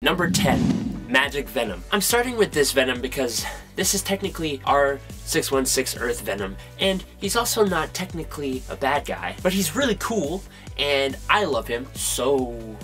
Number 10. Magic Venom. I'm starting with this Venom because this is technically our 616 Earth Venom, and he's also not technically a bad guy, but he's really cool, and I love him, so...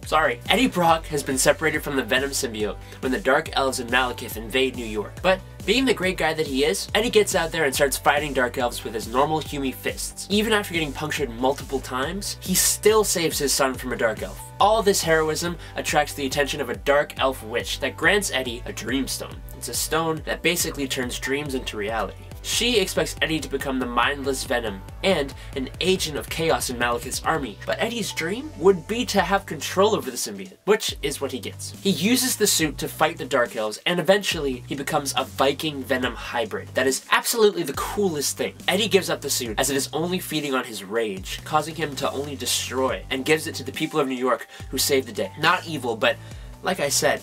Sorry. Eddie Brock has been separated from the Venom symbiote when the Dark Elves and Malekith invade New York, but being the great guy that he is, Eddie gets out there and starts fighting Dark Elves with his normal human fists. Even after getting punctured multiple times, he still saves his son from a Dark Elf. All this heroism attracts the attention of a Dark Elf witch that grants Eddie a Dreamstone. It's a stone that basically turns dreams into reality. She expects Eddie to become the mindless Venom and an agent of chaos in Malekith's army, but Eddie's dream would be to have control over the symbiote, which is what he gets. He uses the suit to fight the Dark Elves, and eventually he becomes a Viking Venom hybrid. That is absolutely the coolest thing. Eddie gives up the suit as it is only feeding on his rage, causing him to only destroy, and gives it to the people of New York who save the day. Not evil, but like I said,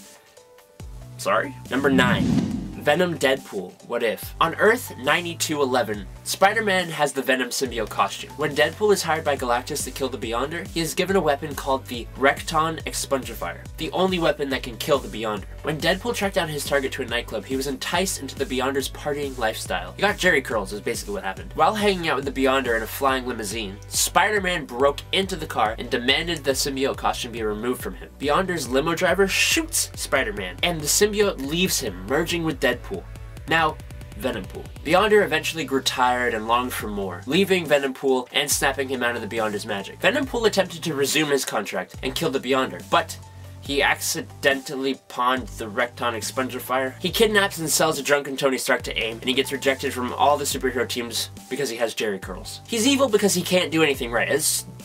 sorry. Number 9. Venom Deadpool, What If? On Earth 9211, Spider-Man has the Venom symbiote costume. When Deadpool is hired by Galactus to kill the Beyonder, he is given a weapon called the Recton Expungifier, the only weapon that can kill the Beyonder. When Deadpool tracked down his target to a nightclub, he was enticed into the Beyonder's partying lifestyle. He got Jerry curls is basically what happened. While hanging out with the Beyonder in a flying limousine, Spider-Man broke into the car and demanded the symbiote costume be removed from him. Beyonder's limo driver shoots Spider-Man, and the symbiote leaves him, merging with Deadpool. Now, Venompool. Beyonder eventually grew tired and longed for more, leaving Venompool and snapping him out of the Beyonder's magic. Venompool attempted to resume his contract and kill the Beyonder, but he accidentally pawned the Recton Expungifier. He kidnaps and sells a drunken Tony Stark to AIM, and he gets rejected from all the superhero teams because he has Jerry curls. He's evil because he can't do anything right.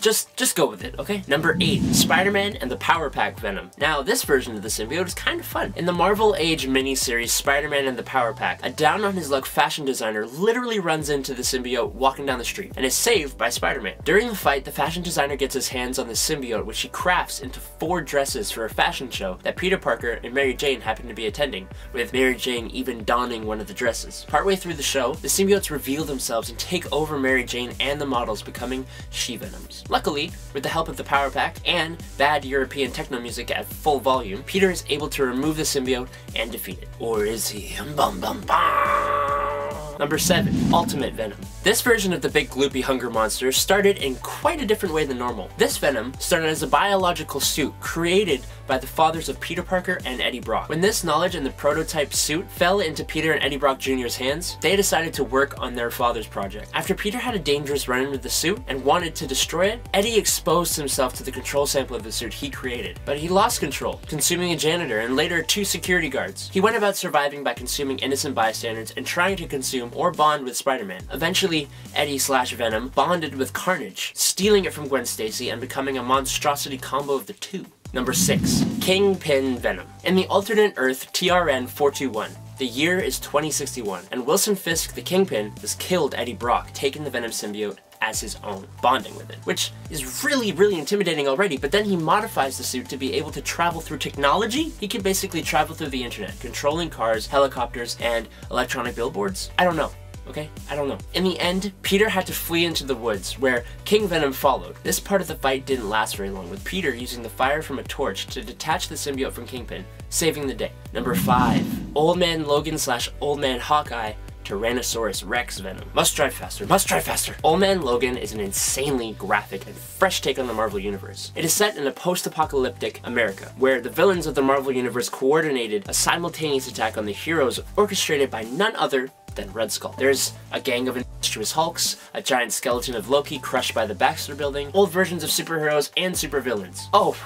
Just go with it, okay? Number 8. Spider-Man and the Power Pack Venom. Now, this version of the symbiote is kind of fun. In the Marvel Age miniseries Spider-Man and the Power Pack, a down-on-his-luck fashion designer literally runs into the symbiote walking down the street and is saved by Spider-Man. During the fight, the fashion designer gets his hands on the symbiote, which he crafts into 4 dresses for a fashion show that Peter Parker and Mary Jane happen to be attending, with Mary Jane even donning one of the dresses. Partway through the show, the symbiotes reveal themselves and take over Mary Jane and the models, becoming She-Venoms. Luckily, with the help of the Power Pack and bad European techno music at full volume, Peter is able to remove the symbiote and defeat it. Or is he? Bum bum bum. Number 7. Ultimate Venom. This version of the big gloopy hunger monster started in quite a different way than normal. This Venom started as a biological suit created by the fathers of Peter Parker and Eddie Brock. When this knowledge and the prototype suit fell into Peter and Eddie Brock Jr.'s hands, they decided to work on their father's project. After Peter had a dangerous run-in with the suit and wanted to destroy it, Eddie exposed himself to the control sample of the suit he created. But he lost control, consuming a janitor and later 2 security guards. He went about surviving by consuming innocent bystanders and trying to consume or bond with Spider-Man. Eventually, Eddie/Venom bonded with Carnage, stealing it from Gwen Stacy and becoming a monstrosity combo of the two. Number 6. Kingpin Venom. In the alternate Earth TRN 421, the year is 2061, and Wilson Fisk, the Kingpin, has killed Eddie Brock, taking the Venom symbiote as his own, bonding with it, which is really intimidating already, but then he modifies the suit to be able to travel through technology. He can basically travel through the internet, controlling cars, helicopters, and electronic billboards. I don't know. Okay? I don't know. In the end, Peter had to flee into the woods, where King Venom followed. This part of the fight didn't last very long, with Peter using the fire from a torch to detach the symbiote from Kingpin, saving the day. Number 5. Old Man Logan/Old Man Hawkeye Tyrannosaurus Rex Venom. Must drive faster, must drive faster! Old Man Logan is an insanely graphic and fresh take on the Marvel Universe. It is set in a post-apocalyptic America, where the villains of the Marvel Universe coordinated a simultaneous attack on the heroes orchestrated by none other than Red Skull. There's a gang of Monstrous Hulks, a giant skeleton of Loki crushed by the Baxter Building, old versions of superheroes and supervillains. Oh,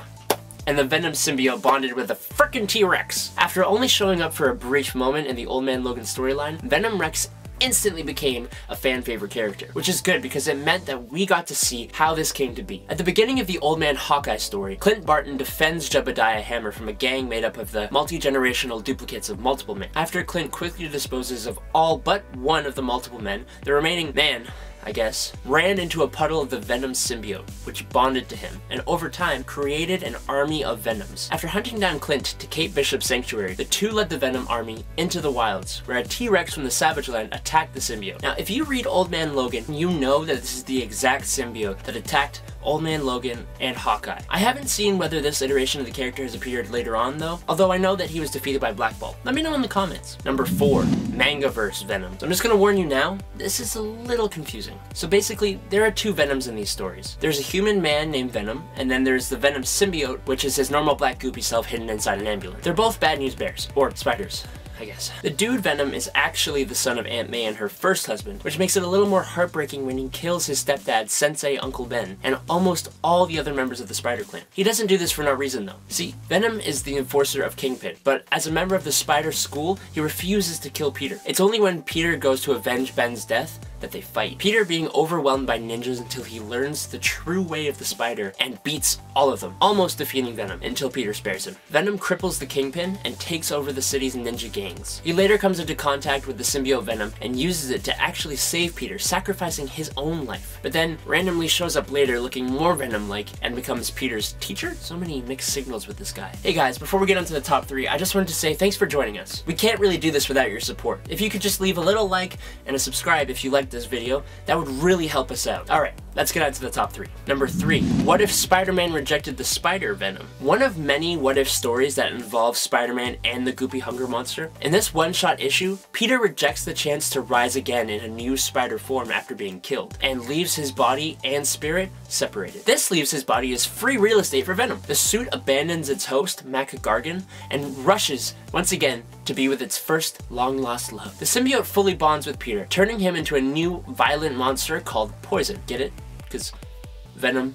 and the Venom symbiote bonded with a frickin' T-Rex. After only showing up for a brief moment in the Old Man Logan storyline, Venom Rex instantly became a fan favorite character, which is good because it meant that we got to see how this came to be. At the beginning of the Old Man Hawkeye story, Clint Barton defends Jebediah Hammer from a gang made up of the multi-generational duplicates of multiple men. After Clint quickly disposes of all but one of the multiple men, the remaining man, I guess, ran into a puddle of the Venom symbiote, which bonded to him, and over time created an army of Venoms. After hunting down Clint to Kate Bishop's sanctuary, the two led the Venom army into the wilds, where a T-Rex from the Savage Land attacked the symbiote. Now, if you read Old Man Logan, you know that this is the exact symbiote that attacked Old Man Logan, and Hawkeye. I haven't seen whether this iteration of the character has appeared later on though, although I know that he was defeated by Black Bolt. Let me know in the comments. Number 4, MANGAVERSE Venom. So I'm just gonna warn you now, this is a little confusing. So basically, there are 2 Venoms in these stories. There's a human man named Venom, and then there's the Venom symbiote, which is his normal black goopy self hidden inside an ambulance. They're both bad news bears, or spiders, I guess. The dude Venom is actually the son of Aunt May and her first husband, which makes it a little more heartbreaking when he kills his stepdad, Sensei Uncle Ben, and almost all the other members of the Spider Clan. He doesn't do this for no reason though. See, Venom is the enforcer of Kingpin, but as a member of the Spider School, he refuses to kill Peter. It's only when Peter goes to avenge Ben's death that they fight. Peter being overwhelmed by ninjas until he learns the true way of the spider and beats all of them, almost defeating Venom until Peter spares him. Venom cripples the Kingpin and takes over the city's ninja gangs. He later comes into contact with the symbiote Venom and uses it to actually save Peter, sacrificing his own life, but then randomly shows up later looking more Venom-like and becomes Peter's teacher? So many mixed signals with this guy. Hey guys, before we get onto the top 3, I just wanted to say thanks for joining us. We can't really do this without your support. If you could just leave a little like and a subscribe if you liked this video, that would really help us out. Alright, let's get on to the top 3. Number 3, what if Spider-Man rejected the Spider Venom? One of many what if stories that involve Spider-Man and the Goopy Hunger Monster. In this one-shot issue, Peter rejects the chance to rise again in a new spider form after being killed, and leaves his body and spirit separated. This leaves his body as free real estate for Venom. The suit abandons its host, Mac Gargan, and rushes once again to be with its first long-lost love. The symbiote fully bonds with Peter, turning him into a new violent monster called Poison. Get it? Because Venom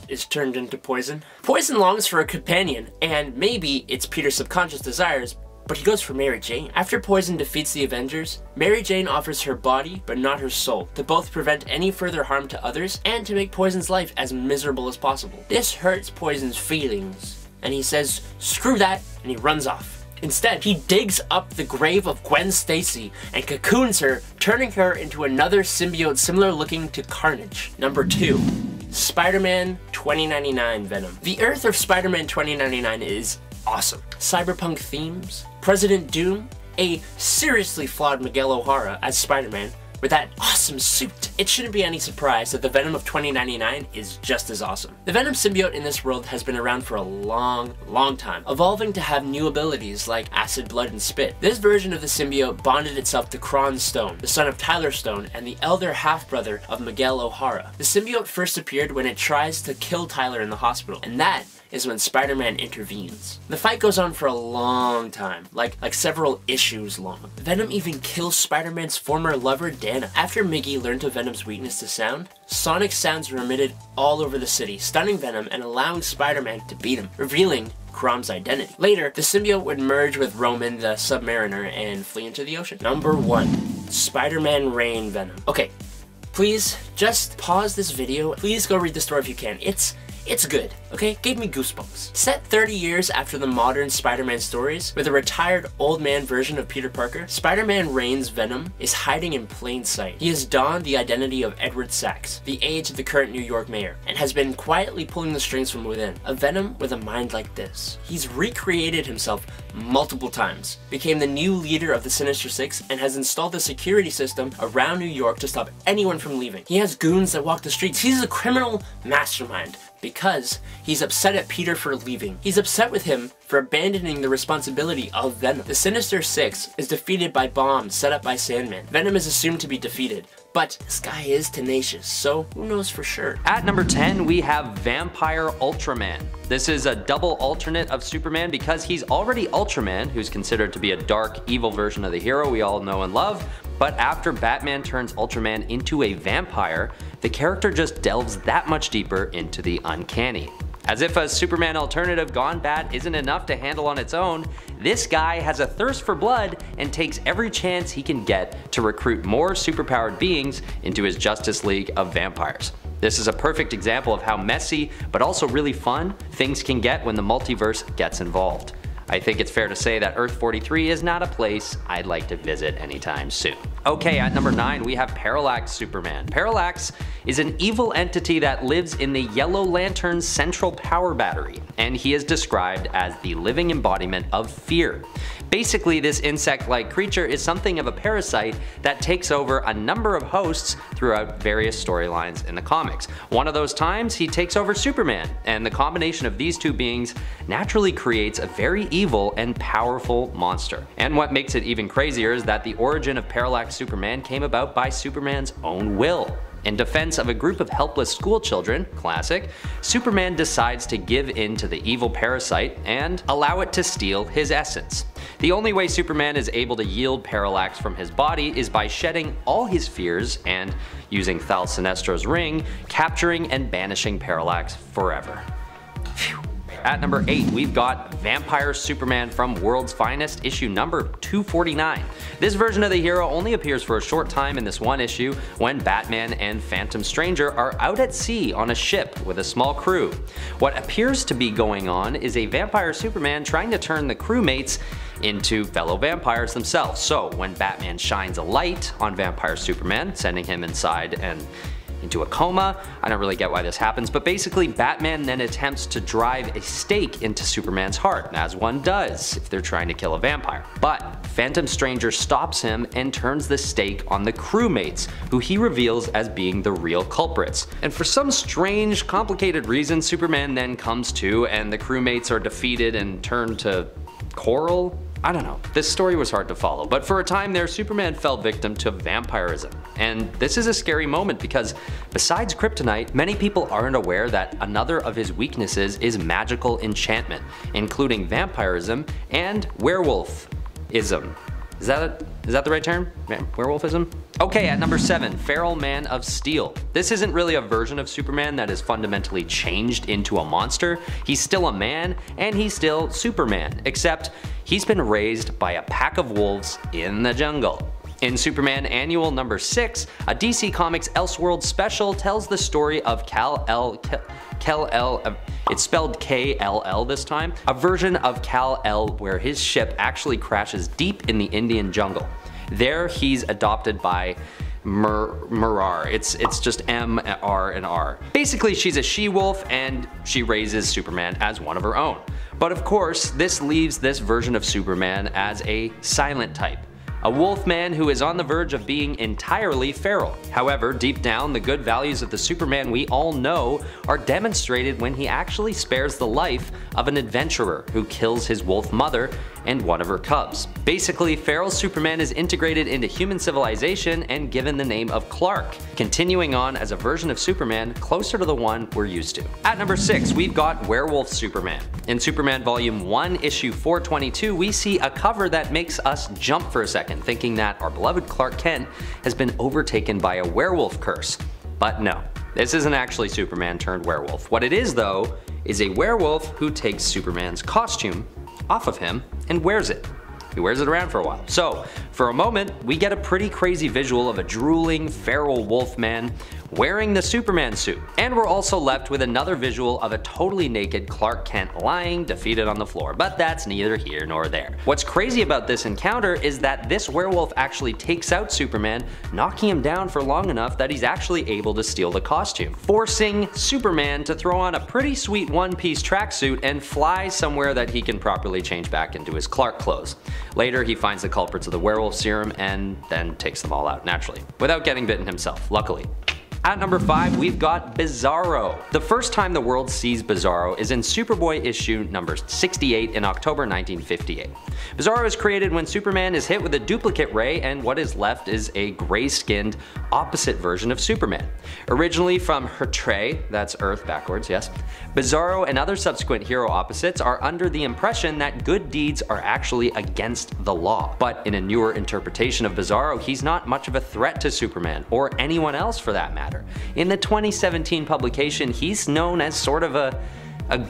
is turned into poison. Poison longs for a companion, and maybe it's Peter's subconscious desires, but he goes for Mary Jane. After Poison defeats the Avengers, Mary Jane offers her body, but not her soul, to both prevent any further harm to others and to make Poison's life as miserable as possible. This hurts Poison's feelings, and he says, screw that, and he runs off. Instead, he digs up the grave of Gwen Stacy and cocoons her, turning her into another symbiote similar looking to Carnage. Number 2, Spider-Man 2099 Venom. The Earth of Spider-Man 2099 is awesome. Cyberpunk themes, President Doom, a seriously flawed Miguel O'Hara as Spider-Man, with that awesome suit. It shouldn't be any surprise that the Venom of 2099 is just as awesome. The Venom symbiote in this world has been around for a long time, evolving to have new abilities like acid, blood, and spit. This version of the symbiote bonded itself to Kron Stone, the son of Tyler Stone and the elder half-brother of Miguel O'Hara. The symbiote first appeared when it tries to kill Tyler in the hospital, and that is when Spider-Man intervenes. The fight goes on for a long time, like several issues long. Venom even kills Spider-Man's former lover, Dana. After Miggy learned of Venom's weakness to sound, sonic sounds were emitted all over the city, stunning Venom and allowing Spider-Man to beat him, revealing Crom's identity. Later, the symbiote would merge with Roman, the Submariner, and flee into the ocean. Number 1, Spider-Man Rain Venom. Okay, please just pause this video. Please go read the story if you can. It's good, okay? Gave me goosebumps. Set 30 years after the modern Spider-Man stories, with a retired old man version of Peter Parker, Spider-Man Rain's Venom is hiding in plain sight. He has donned the identity of Edward Sachs, the age of the current New York mayor, and has been quietly pulling the strings from within. A Venom with a mind like this. He's recreated himself multiple times, became the new leader of the Sinister Six, and has installed a security system around New York to stop anyone from leaving. He has goons that walk the streets. He's a criminal mastermind, because he's upset at Peter for leaving. He's upset with him for abandoning the responsibility of Venom. The Sinister Six is defeated by bombs set up by Sandman. Venom is assumed to be defeated, but this guy is tenacious, so who knows for sure. At number 10, we have Vampire Ultraman. This is a double alternate of Superman because he's already Ultraman, who's considered to be a dark, evil version of the hero we all know and love, but after Batman turns Ultraman into a vampire, the character just delves that much deeper into the uncanny. As if a Superman alternative gone bad isn't enough to handle on its own, this guy has a thirst for blood and takes every chance he can get to recruit more superpowered beings into his Justice League of Vampires. This is a perfect example of how messy, but also really fun, things can get when the multiverse gets involved. I think it's fair to say that Earth 43 is not a place I'd like to visit anytime soon. Okay, at number 9, we have PARALLAX Superman. PARALLAX is an evil entity that lives in the Yellow Lantern's central power battery, and he is described as the living embodiment of fear. Basically, this insect-like creature is something of a parasite that takes over a number of hosts throughout various storylines in the comics. One of those times, he takes over Superman, and the combination of these two beings naturally creates a very evil and powerful monster. And what makes it even crazier is that the origin of Parallax Superman came about by Superman's own will. In defense of a group of helpless school children, classic, Superman decides to give in to the evil parasite and allow it to steal his essence. The only way Superman is able to yield Parallax from his body is by shedding all his fears and, using Thal Sinestro's ring, capturing and banishing Parallax forever. Phew. At number 8, we've got Vampire Superman from World's Finest, issue number 249. This version of the hero only appears for a short time in this one issue when Batman and Phantom Stranger are out at sea on a ship with a small crew. What appears to be going on is a Vampire Superman trying to turn the crewmates into fellow vampires themselves. So when Batman shines a light on Vampire Superman, sending him inside and into a coma. I don't really get why this happens, but basically Batman then attempts to drive a stake into Superman's heart, as one does if they're trying to kill a vampire. But Phantom Stranger stops him and turns the stake on the crewmates, who he reveals as being the real culprits. And for some strange, complicated reason, Superman then comes to and the crewmates are defeated and turned to coral? I don't know. This story was hard to follow, but for a time there, Superman fell victim to vampirism. And this is a scary moment because besides kryptonite, many people aren't aware that another of his weaknesses is magical enchantment, including vampirism and werewolfism. Is that the right term? Werewolfism? Okay, at number 7, Feral Man of Steel. This isn't really a version of Superman that is fundamentally changed into a monster. He's still a man, and he's still Superman, except he's been raised by a pack of wolves in the jungle. In Superman Annual number 6, a DC Comics Elseworld special tells the story of Kal-El, it's spelled K-L-L this time, a version of Kal-El where his ship actually crashes deep in the Indian jungle. There he's adopted by Mirar. It's just M, R, and R. Basically she's a she-wolf and she raises Superman as one of her own. But of course this leaves this version of Superman as a silent type. A wolf man who is on the verge of being entirely feral. However, deep down, the good values of the Superman we all know are demonstrated when he actually spares the life of an adventurer who kills his wolf mother and one of her cubs. Basically, feral Superman is integrated into human civilization and given the name of Clark, continuing on as a version of Superman closer to the one we're used to. At number 6, we've got Werewolf Superman. In Superman Volume 1, issue 422, we see a cover that makes us jump for a second, thinking that our beloved Clark Kent has been overtaken by a werewolf curse. But no, this isn't actually Superman turned werewolf. What it is though, is a werewolf who takes Superman's costume off of him and wears it. He wears it around for a while. So, for a moment, we get a pretty crazy visual of a drooling, feral wolf man wearing the Superman suit. And we're also left with another visual of a totally naked Clark Kent lying defeated on the floor, but that's neither here nor there. What's crazy about this encounter is that this werewolf actually takes out Superman, knocking him down for long enough that he's actually able to steal the costume, forcing Superman to throw on a pretty sweet one-piece tracksuit and fly somewhere that he can properly change back into his Clark clothes. Later, he finds the culprits of the werewolf serum and then takes them all out naturally, without getting bitten himself, luckily. At number 5, we've got BIZARRO. The first time the world sees BIZARRO is in Superboy issue number 68 in October 1958. BIZARRO is created when Superman is hit with a duplicate ray and what is left is a gray-skinned, opposite version of Superman. Originally from Hertre, that's Earth backwards, yes, BIZARRO and other subsequent hero opposites are under the impression that good deeds are actually against the law. But in a newer interpretation of BIZARRO, he's not much of a threat to Superman, or anyone else for that matter. In the 2017 publication, he's known as sort of a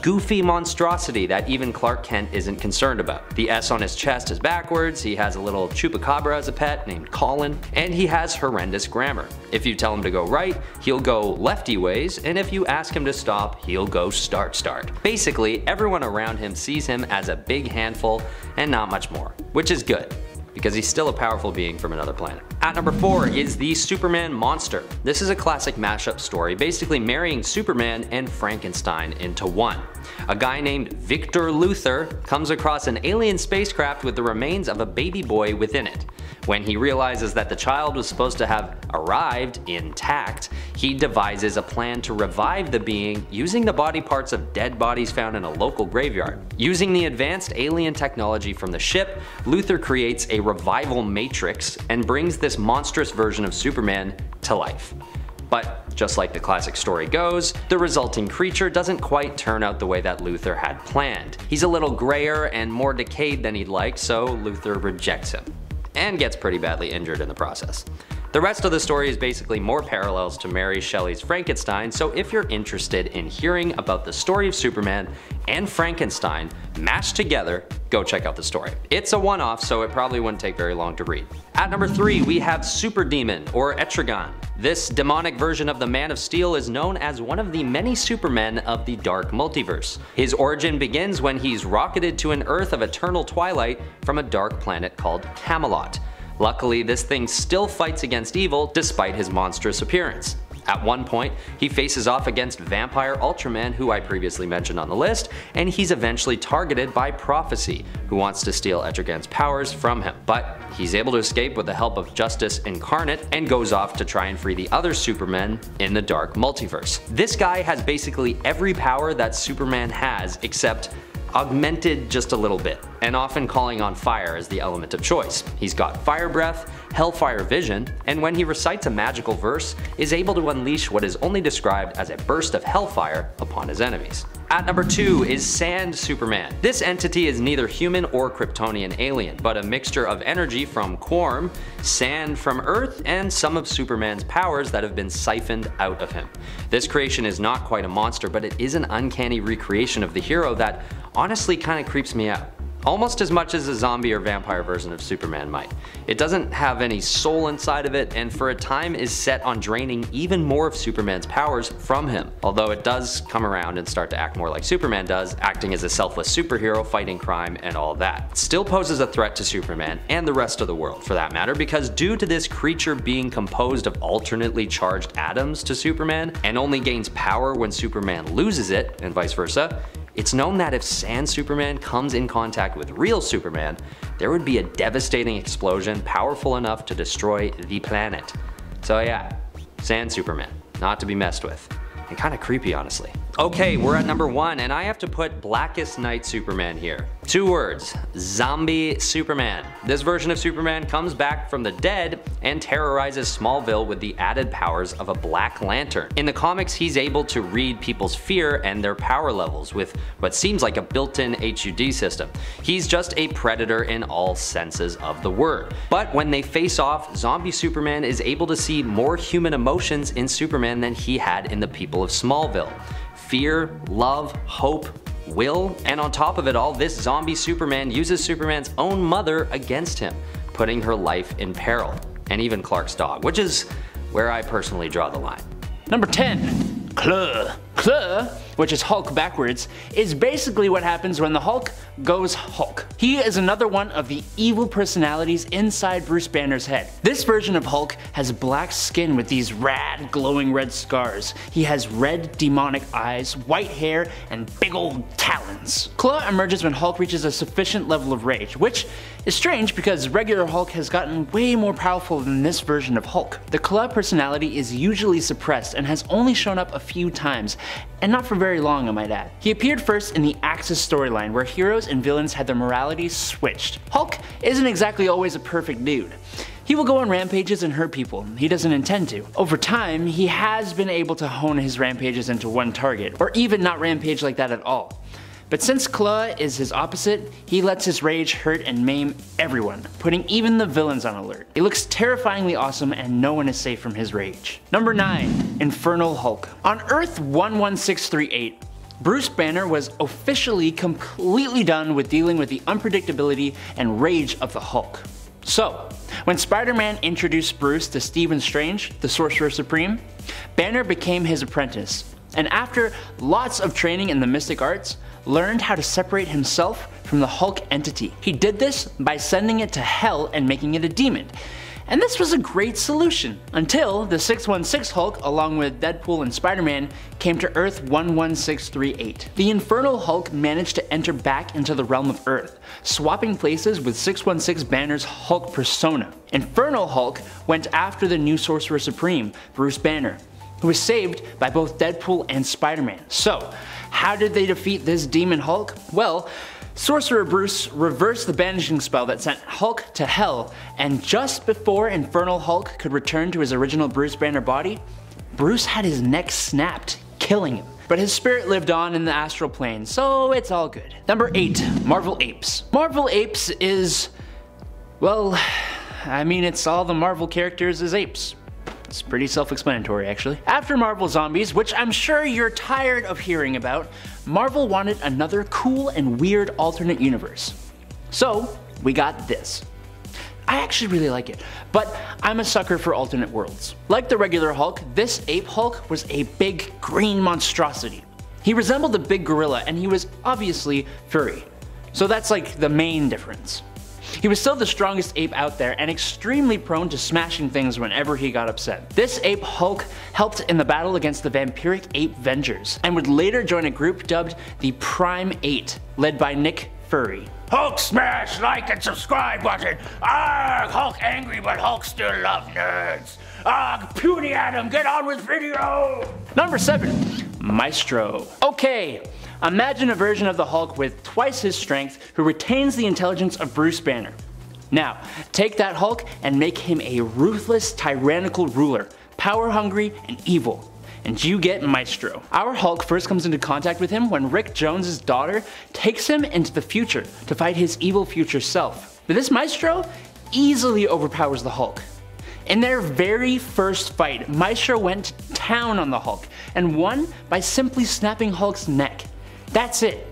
goofy monstrosity that even Clark Kent isn't concerned about. The S on his chest is backwards, he has a little chupacabra as a pet named Colin, and he has horrendous grammar. If you tell him to go right, he'll go lefty ways, and if you ask him to stop, he'll go start. Basically, everyone around him sees him as a big handful and not much more, which is good. because he's still a powerful being from another planet. At number 4 is the Superman monster. This is a classic mashup story, basically marrying Superman and Frankenstein into one. A guy named Victor Luthor comes across an alien spacecraft with the remains of a baby boy within it. When he realizes that the child was supposed to have arrived intact, he devises a plan to revive the being using the body parts of dead bodies found in a local graveyard. Using the advanced alien technology from the ship, Luthor creates a revival matrix and brings this monstrous version of Superman to life. But just like the classic story goes, the resulting creature doesn't quite turn out the way that Luthor had planned. He's a little grayer and more decayed than he'd like, so Luthor rejects him, and gets pretty badly injured in the process. The rest of the story is basically more parallels to Mary Shelley's Frankenstein, so if you're interested in hearing about the story of Superman and Frankenstein mashed together, go check out the story. It's a one-off, so it probably wouldn't take very long to read. At number 3, we have Super Demon, or Etrigan. This demonic version of the Man of Steel is known as one of the many Supermen of the Dark Multiverse. His origin begins when he's rocketed to an Earth of eternal twilight from a dark planet called Camelot. Luckily, this thing still fights against evil despite his monstrous appearance. At one point, he faces off against Vampire Ultraman, who I previously mentioned on the list, and he's eventually targeted by Prophecy, who wants to steal Etrigan's powers from him. But he's able to escape with the help of Justice Incarnate and goes off to try and free the other Supermen in the Dark Multiverse. This guy has basically every power that Superman has except augmented just a little bit, and often calling on fire as the element of choice. He's got fire breath, hellfire vision, and when he recites a magical verse, is able to unleash what is only described as a burst of hellfire upon his enemies. At number 2 is Sand Superman. This entity is neither human or Kryptonian alien, but a mixture of energy from Quarm, sand from Earth, and some of Superman's powers that have been siphoned out of him. This creation is not quite a monster, but it is an uncanny recreation of the hero that honestly kinda creeps me out. Almost as much as a zombie or vampire version of Superman might. It doesn't have any soul inside of it, and for a time is set on draining even more of Superman's powers from him. Although it does come around and start to act more like Superman does, acting as a selfless superhero, fighting crime and all that. It still poses a threat to Superman, and the rest of the world for that matter, because due to this creature being composed of alternately charged atoms to Superman, and only gains power when Superman loses it, and vice versa, it's known that if Sand Superman comes in contact with real Superman, there would be a devastating explosion powerful enough to destroy the planet. So yeah, Sand Superman, not to be messed with. And kinda creepy, honestly. Okay, we're at number 1, and I have to put Blackest Night Superman here. 2 words, Zombie Superman. This version of Superman comes back from the dead and terrorizes Smallville with the added powers of a Black Lantern. In the comics, he's able to read people's fear and their power levels with what seems like a built-in HUD system. He's just a predator in all senses of the word. But when they face off, Zombie Superman is able to see more human emotions in Superman than he had in the people of Smallville. Fear, love, hope, will, and on top of it all, this zombie Superman uses Superman's own mother against him, putting her life in peril, and even Clark's dog, which is where I personally draw the line. Number 10, Claw. Claw, which is Hulk backwards, is basically what happens when the Hulk goes Hulk. He is another one of the evil personalities inside Bruce Banner's head. This version of Hulk has black skin with these rad glowing red scars. He has red demonic eyes, white hair, and big old talons. Claw emerges when Hulk reaches a sufficient level of rage, which is strange because regular Hulk has gotten way more powerful than this version of Hulk. The Claw personality is usually suppressed and has only shown up a few times, and not for very long, I might add. He appeared first in the Axis storyline, where heroes and villains had their moralities switched. Hulk isn't exactly always a perfect dude. He will go on rampages and hurt people. He doesn't intend to. Over time, he has been able to hone his rampages into one target, or even not rampage like that at all. But since Claw is his opposite, he lets his rage hurt and maim everyone, putting even the villains on alert. He looks terrifyingly awesome and no one is safe from his rage. Number 9, Infernal Hulk. On Earth 11638, Bruce Banner was officially completely done with dealing with the unpredictability and rage of the Hulk. So, when Spider-Man introduced Bruce to Stephen Strange, the Sorcerer Supreme, Banner became his apprentice. And after lots of training in the mystic arts, learned how to separate himself from the Hulk entity. He did this by sending it to hell and making it a demon. And this was a great solution, until the 616 Hulk, along with Deadpool and Spider-Man, came to Earth 11638. The Infernal Hulk managed to enter back into the realm of Earth, swapping places with 616 Banner's Hulk persona. Infernal Hulk went after the new Sorcerer Supreme, Bruce Banner, who was saved by both Deadpool and Spider-Man. So, how did they defeat this Demon Hulk? Well, Sorcerer Bruce reversed the banishing spell that sent Hulk to hell, and just before Infernal Hulk could return to his original Bruce Banner body, Bruce had his neck snapped, killing him. But his spirit lived on in the astral plane, so it's all good. Number 8. Marvel Apes. Marvel Apes is, well, I mean, it's all the Marvel characters as apes. It's pretty self-explanatory, actually. After Marvel Zombies, which I'm sure you're tired of hearing about, Marvel wanted another cool and weird alternate universe. So, we got this. I actually really like it, but I'm a sucker for alternate worlds. Like the regular Hulk, this ape Hulk was a big green monstrosity. He resembled a big gorilla, and he was obviously furry. So that's like the main difference. He was still the strongest ape out there and extremely prone to smashing things whenever he got upset. This ape Hulk helped in the battle against the vampiric ape Avengers, and would later join a group dubbed the Prime 8, led by Nick Fury. Hulk smash like and subscribe button. Arg, Hulk angry, but Hulk still love nerds. Arg, puny Adam, get on with video. Number 7. Maestro. Okay, imagine a version of the Hulk with twice his strength who retains the intelligence of Bruce Banner. Now, take that Hulk and make him a ruthless, tyrannical ruler, power-hungry and evil. And you get Maestro. Our Hulk first comes into contact with him when Rick Jones' daughter takes him into the future to fight his evil future self. But this Maestro easily overpowers the Hulk. In their very first fight, Maestro went to town on the Hulk and won by simply snapping Hulk's neck. That's it.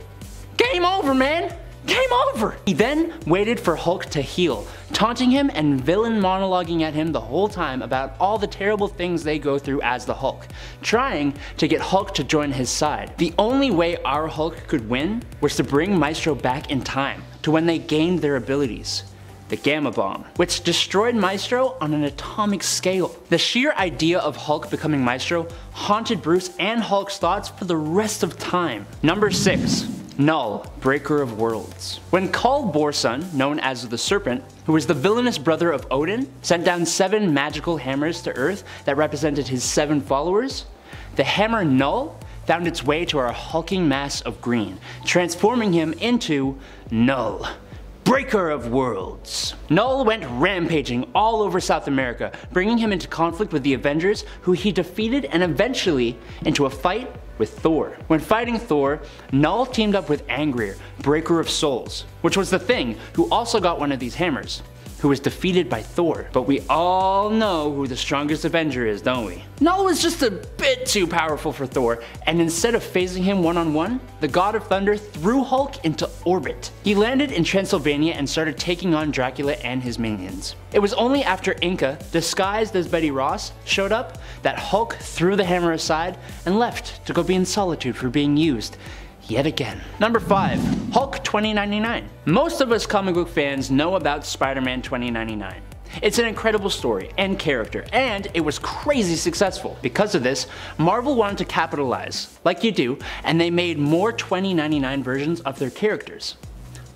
Game over, man! Game over! He then waited for Hulk to heal, taunting him and villain monologuing at him the whole time about all the terrible things they go through as the Hulk, trying to get Hulk to join his side. The only way our Hulk could win was to bring Maestro back in time, to when they gained their abilities. The Gamma Bomb, which destroyed Maestro on an atomic scale. The sheer idea of Hulk becoming Maestro haunted Bruce and Hulk's thoughts for the rest of time. Number 6. Null, Breaker of Worlds. When Kull Borson, known as the Serpent, who was the villainous brother of Odin, sent down 7 magical hammers to Earth that represented his 7 followers, the hammer Null found its way to our hulking mass of green, transforming him into Null, Breaker of Worlds. Null went rampaging all over South America, bringing him into conflict with the Avengers, who he defeated, and eventually into a fight with Thor. When fighting Thor, Null teamed up with Angrier, Breaker of Souls, which was the Thing, who also got one of these hammers, who was defeated by Thor. But we all know who the strongest Avenger is, don't we? Null was just a bit too powerful for Thor, and instead of facing him one-on-one, the God of Thunder threw Hulk into orbit. He landed in Transylvania and started taking on Dracula and his minions. It was only after Inca, disguised as Betty Ross, showed up that Hulk threw the hammer aside and left to go be in solitude for being used yet again. Number 5. Hulk 2099. Most of us comic book fans know about Spider-Man 2099. It's an incredible story and character, and it was crazy successful. Because of this, Marvel wanted to capitalize, like you do, and they made more 2099 versions of their characters.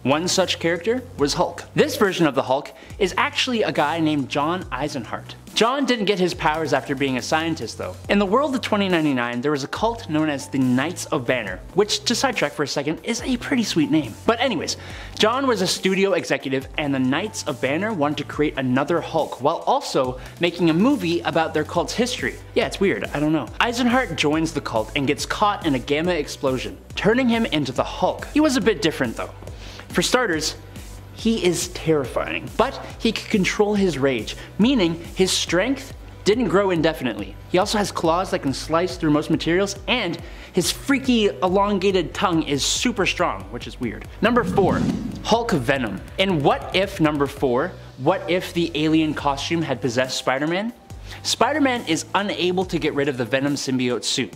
One such character was Hulk. This version of the Hulk is actually a guy named John Eisenhart. John didn't get his powers after being a scientist though. In the world of 2099, there was a cult known as the Knights of Banner, which, to sidetrack for a second, is a pretty sweet name. But anyways, John was a studio executive, and the Knights of Banner wanted to create another Hulk while also making a movie about their cult's history. Yeah, it's weird, I don't know. Eisenhart joins the cult and gets caught in a gamma explosion, turning him into the Hulk. He was a bit different though. For starters, he is terrifying, but he can control his rage, meaning his strength didn't grow indefinitely. He also has claws that can slice through most materials, and his freaky elongated tongue is super strong, which is weird. Number 4. Hulk Venom. In What If number 4, what if the alien costume had possessed Spider-Man? Spider-Man is unable to get rid of the Venom symbiote suit.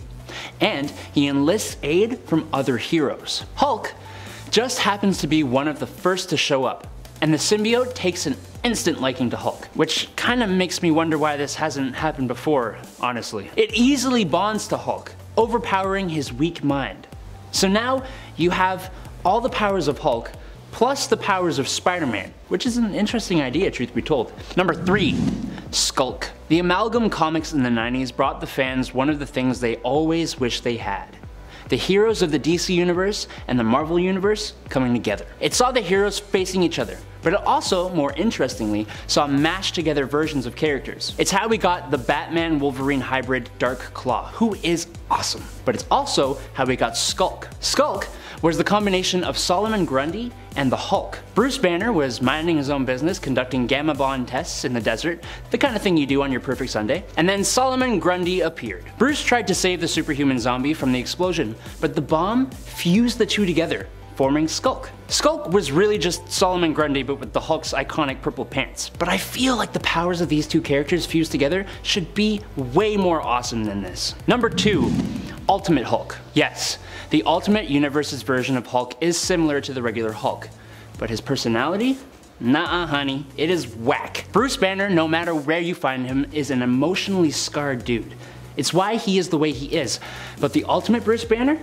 and he enlists aid from other heroes. Hulk just happens to be one of the first to show up, and the symbiote takes an instant liking to Hulk, which kinda makes me wonder why this hasn't happened before, honestly. It easily bonds to Hulk, overpowering his weak mind. So now you have all the powers of Hulk, plus the powers of Spider-Man, which is an interesting idea, truth be told. Number 3, SKULK. The Amalgam comics in the 90s brought the fans one of the things they always wished they had: the heroes of the DC universe and the Marvel universe coming together. It saw the heroes facing each other, but it also, more interestingly, saw mashed together versions of characters. It's how we got the Batman-Wolverine hybrid Dark Claw, who is awesome. But it's also how we got SKULK. SKULK was the combination of Solomon Grundy and the Hulk. Bruce Banner was minding his own business, conducting gamma bond tests in the desert, the kind of thing you do on your perfect Sunday, and then Solomon Grundy appeared. Bruce tried to save the superhuman zombie from the explosion, but the bomb fused the two together, forming SKULK. SKULK was really just Solomon Grundy but with the Hulk's iconic purple pants, but I feel like the powers of these two characters fused together should be way more awesome than this. Number 2, Ultimate Hulk. Yes, the Ultimate Universe's version of Hulk is similar to the regular Hulk, but his personality? Nuh-uh honey, it is whack. Bruce Banner, no matter where you find him, is an emotionally scarred dude. It's why he is the way he is, but the Ultimate Bruce Banner?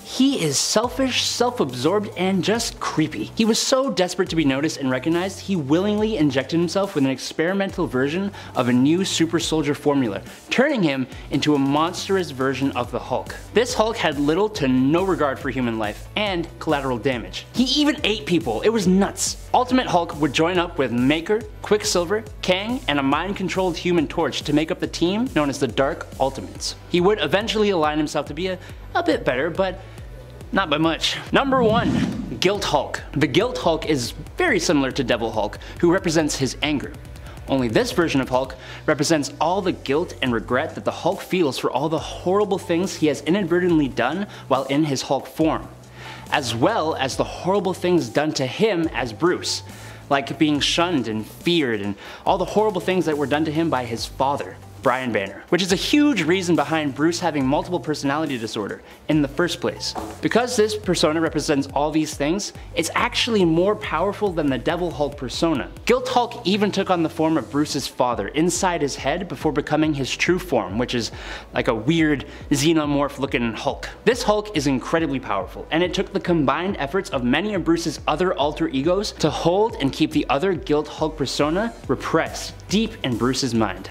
He is selfish, self-absorbed, and just creepy. He was so desperate to be noticed and recognized, he willingly injected himself with an experimental version of a new super soldier formula, turning him into a monstrous version of the Hulk. This Hulk had little to no regard for human life and collateral damage. He even ate people, it was nuts. Ultimate Hulk would join up with Maker, Quicksilver, Kang, and a mind-controlled Human Torch to make up the team known as the Dark Ultimates. He would eventually align himself to be a bit better, but not by much. Number 1, Guilt Hulk. The Guilt Hulk is very similar to Devil Hulk, who represents his anger. Only this version of Hulk represents all the guilt and regret that the Hulk feels for all the horrible things he has inadvertently done while in his Hulk form, as well as the horrible things done to him as Bruce, like being shunned and feared and all the horrible things that were done to him by his father, Brian Banner, which is a huge reason behind Bruce having multiple personality disorder in the first place. Because this persona represents all these things, it's actually more powerful than the Devil Hulk persona. Guilt Hulk even took on the form of Bruce's father inside his head before becoming his true form, which is like a weird xenomorph looking Hulk. This Hulk is incredibly powerful, and it took the combined efforts of many of Bruce's other alter egos to hold and keep the other Guilt Hulk persona repressed deep in Bruce's mind.